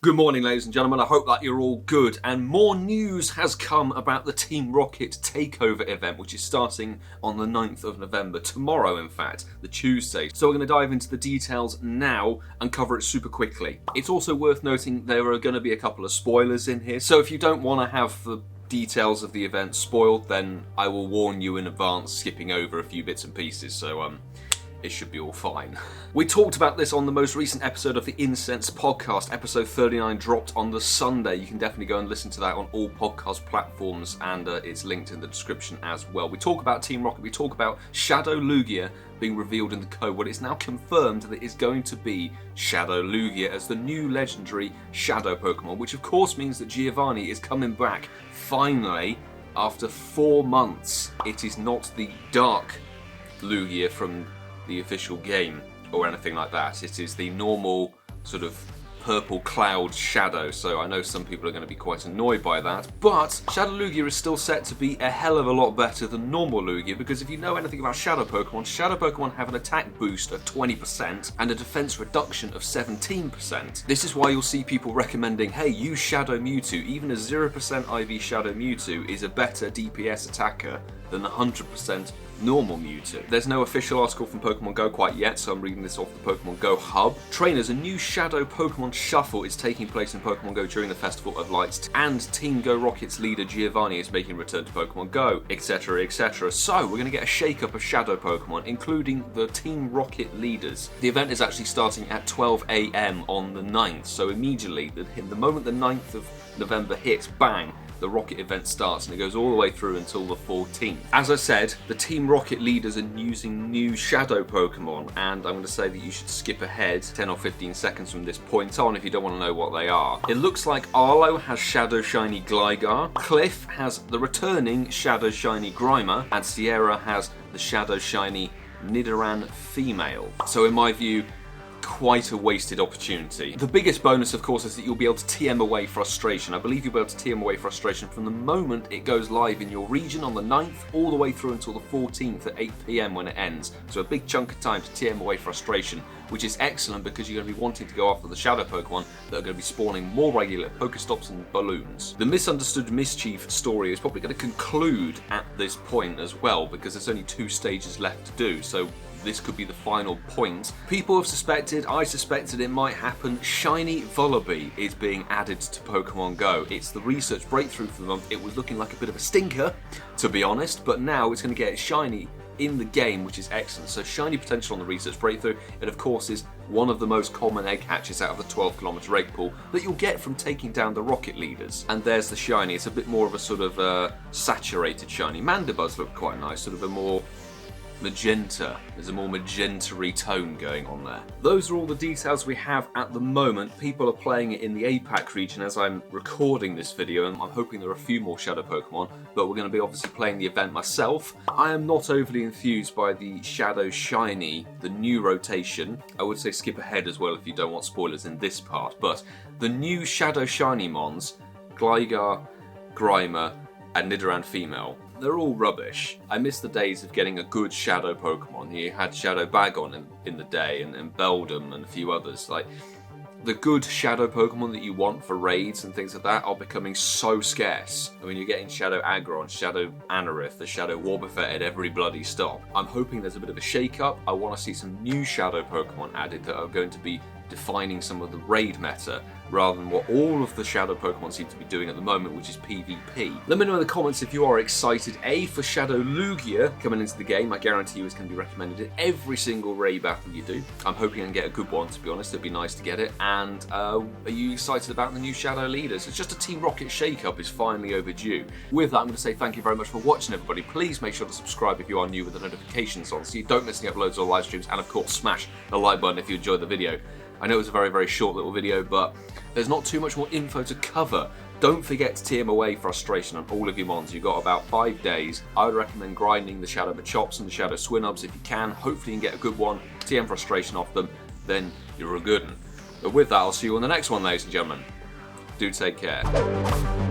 Good morning, ladies and gentlemen. I hope that you're all good. And more news has come about the Team Rocket Takeover event, which is starting on the 9th of November, tomorrow in fact, the Tuesday. So we're going to dive into the details now and cover it super quickly. It's also worth noting there are going to be a couple of spoilers in here. So if you don't want to have the details of the event spoiled, then I will warn you in advance, skipping over a few bits and pieces. So it should be all fine. We talked about this on the most recent episode of the Incensed podcast. Episode 39 dropped on the Sunday. You can definitely go and listen to that on all podcast platforms, and it's linked in the description as well. We talk about Team Rocket, we talk about Shadow Lugia being revealed in the code. Well, it's now confirmed that it's going to be Shadow Lugia as the new legendary Shadow Pokemon, which of course means that Giovanni is coming back finally after 4 months. It is not the Dark Lugia from the official game or anything like that. It is the normal sort of purple cloud shadow, so I know some people are going to be quite annoyed by that, but Shadow Lugia is still set to be a hell of a lot better than normal Lugia, because if you know anything about Shadow Pokemon have an attack boost of 20% and a defense reduction of 17%. This is why you'll see people recommending, hey, use Shadow Mewtwo. Even a 0% IV Shadow Mewtwo is a better DPS attacker than 100% normal Mewtwo. There's no official article from Pokemon GO quite yet, so I'm reading this off the Pokemon GO hub. Trainers, a new Shadow Pokemon Shuffle is taking place in Pokemon GO during the Festival of Lights, and Team Go Rocket's leader Giovanni is making a return to Pokemon GO, etc, etc. So we're going to get a shake-up of Shadow Pokemon, including the Team Rocket leaders. The event is actually starting at 12 AM on the 9th, so immediately, the moment the 9th of November hits, bang, the Rocket event starts, and it goes all the way through until the 14th. As I said, the Team Rocket leaders are using new Shadow Pokemon, and I'm going to say that you should skip ahead 10 or 15 seconds from this point on if you don't want to know what they are. It looks like Arlo has Shadow Shiny Gligar, Cliff has the returning Shadow Shiny Grimer, and Sierra has the Shadow Shiny Nidoran Female. So in my view, quite a wasted opportunity. The biggest bonus, of course, is that you'll be able to TM away Frustration. I believe you'll be able to TM away Frustration from the moment it goes live in your region on the 9th all the way through until the 14th at 8 PM when it ends. So a big chunk of time to TM away Frustration, which is excellent because you're going to be wanting to go after the Shadow Pokemon that are going to be spawning more regular Pokestops and balloons. The Misunderstood Mischief story is probably going to conclude at this point as well, because there's only 2 stages left to do, so this could be the final point. People have suspected, I suspected it might happen, Shiny Volaby is being added to Pokemon GO. It's the research breakthrough for the month. It was looking like a bit of a stinker, to be honest, but now it's going to get shiny in the game, which is excellent. So shiny potential on the research breakthrough. It of course is one of the most common egg hatches out of the 12-kilometer egg pool that you'll get from taking down the Rocket leaders. And there's the shiny. It's a bit more of a sort of saturated shiny. Mandibuzz look quite nice, sort of a more magenta. There's a more magenta-y tone going on there. Those are all the details we have at the moment. People are playing it in the APAC region as I'm recording this video, and I'm hoping there are a few more Shadow Pokemon, but we're going to be obviously playing the event myself. I am not overly enthused by the Shadow Shiny, the new rotation. I would say skip ahead as well if you don't want spoilers in this part, but the new Shadow Shiny Mons, Gligar, Grimer, and Nidoran Female, they're all rubbish. I miss the days of getting a good Shadow Pokemon. You had Shadow Bagon in the day, and Beldum and a few others. Like, the good Shadow Pokemon that you want for raids and things like that are becoming so scarce. I mean, you're getting Shadow Aggron, Shadow Anorith, the Shadow Wobbuffet at every bloody stop. I'm hoping there's a bit of a shake-up. I want to see some new Shadow Pokemon added that are going to be defining some of the raid meta, rather than what all of the Shadow Pokemon seem to be doing at the moment, which is PvP. Let me know in the comments if you are excited, A, for Shadow Lugia coming into the game. I guarantee you it's going to be recommended in every single raid battle you do. I'm hoping I can get a good one, to be honest. It'd be nice to get it. And are you excited about the new Shadow leaders? It's just a Team Rocket shake-up is finally overdue. With that, I'm going to say thank you very much for watching, everybody. Please make sure to subscribe if you are new with the notifications on so you don't miss any uploads or live streams. And of course, smash the like button if you enjoyed the video. I know it was a very, very short little video, but there's not too much more info to cover. Don't forget to TM away Frustration on all of your mons. You've got about 5 days. I would recommend grinding the Shadow Machops and the Shadow Swinubs if you can. Hopefully you can get a good one, TM Frustration off them, then you're a good one. But with that, I'll see you on the next one, ladies and gentlemen. Do take care.